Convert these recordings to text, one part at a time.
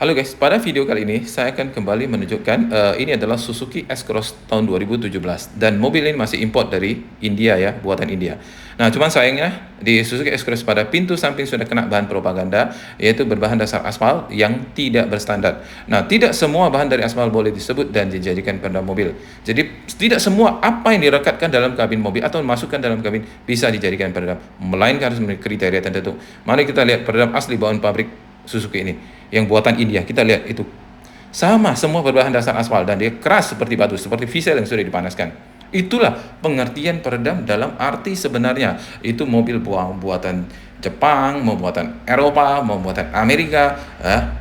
Halo guys, pada video kali ini saya akan kembali menunjukkan ini adalah Suzuki S-Cross tahun 2017 dan mobil ini masih import dari India ya, buatan India. Nah, cuman sayangnya di Suzuki S-Cross pada pintu samping sudah kena bahan propaganda yaitu berbahan dasar aspal yang tidak berstandar. Nah, tidak semua bahan dari aspal boleh disebut dan dijadikan peredam mobil. Jadi tidak semua apa yang direkatkan dalam kabin mobil atau masukkan dalam kabin bisa dijadikan peredam, melainkan harus memiliki kriteria tertentu. Mari kita lihat peredam asli bawaan pabrik Suzuki ini yang buatan India. Kita lihat itu sama, semua berbahan dasar aspal dan dia keras seperti batu, seperti visel yang sudah dipanaskan. Itulah pengertian peredam dalam arti sebenarnya. Itu mobil buatan Jepang, mau buatan Eropa, mau buatan Amerika,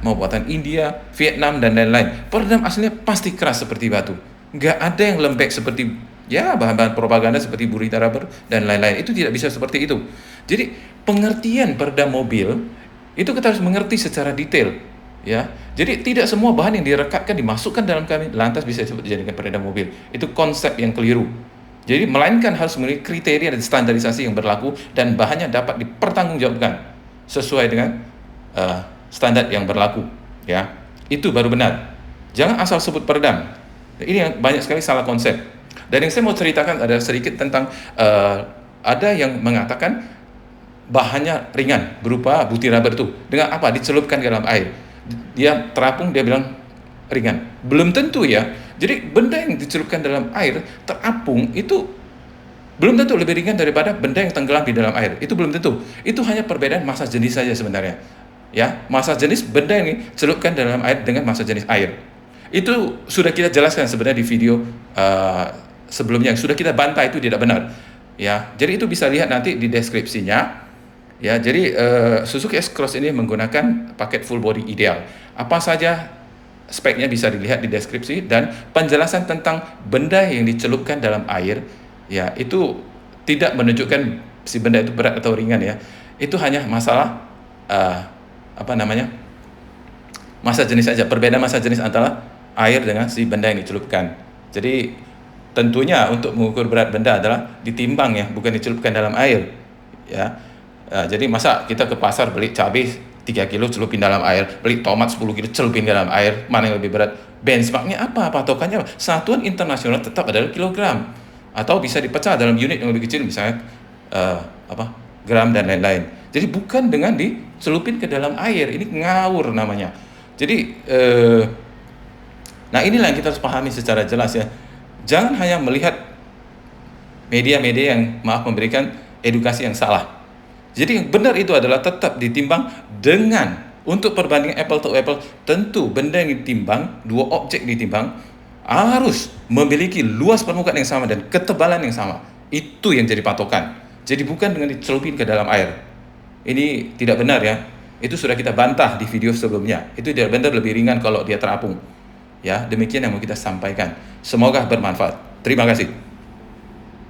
mau buatan India, Vietnam, dan lain-lain. Peredam aslinya pasti keras seperti batu. Nggak ada yang lembek seperti ya bahan-bahan propaganda seperti burita rubber dan lain-lain. Itu tidak bisa seperti itu. Jadi pengertian peredam mobil itu kita harus mengerti secara detail, ya. Jadi tidak semua bahan yang direkatkan dimasukkan dalam kabin lantas bisa dijadikan peredam mobil. Itu konsep yang keliru. Jadi melainkan harus memiliki kriteria dan standarisasi yang berlaku dan bahannya dapat dipertanggungjawabkan sesuai dengan standar yang berlaku, ya. Itu baru benar. Jangan asal sebut peredam. Ini yang banyak sekali salah konsep. Dan yang saya mau ceritakan ada sedikit tentang ada yang mengatakan bahannya ringan berupa butir rubber itu dengan apa dicelupkan ke dalam air dia terapung, dia bilang ringan. Belum tentu ya. Jadi benda yang dicelupkan dalam air terapung itu belum tentu lebih ringan daripada benda yang tenggelam di dalam air. Itu belum tentu. Itu hanya perbedaan massa jenis saja sebenarnya, ya. Massa jenis benda yang dicelupkan dalam air dengan massa jenis air itu sudah kita jelaskan sebenarnya di video sebelumnya yang sudah kita bantah itu tidak benar, ya. Jadi itu bisa lihat nanti di deskripsinya. Ya, jadi Suzuki S-Cross ini menggunakan paket full body ideal. Apa saja speknya bisa dilihat di deskripsi dan penjelasan tentang benda yang dicelupkan dalam air, ya itu tidak menunjukkan si benda itu berat atau ringan ya. Itu hanya masalah massa jenis saja. Perbedaan massa jenis antara air dengan si benda yang dicelupkan. Jadi tentunya untuk mengukur berat benda adalah ditimbang ya, bukan dicelupkan dalam air, ya. Jadi masa kita ke pasar beli cabai 3 kilo celupin dalam air, beli tomat 10 kilo celupin dalam air, mana yang lebih berat? Benchmarknya apa? Patokannya satuan internasional tetap adalah kilogram atau bisa dipecah dalam unit yang lebih kecil misalnya gram dan lain-lain. Jadi bukan dengan dicelupin ke dalam air, ini ngawur namanya. Jadi nah inilah yang kita harus pahami secara jelas ya. Jangan hanya melihat media-media yang memberikan edukasi yang salah. Jadi yang benar itu adalah tetap ditimbang dengan untuk perbandingan apple to apple. Tentu benda yang ditimbang, dua objek ditimbang harus memiliki luas permukaan yang sama dan ketebalan yang sama. Itu yang jadi patokan. Jadi bukan dengan dicelupin ke dalam air. Ini tidak benar ya. Itu sudah kita bantah di video sebelumnya. Itu tidak benar, lebih ringan kalau dia terapung. Ya, demikian yang mau kita sampaikan. Semoga bermanfaat. Terima kasih.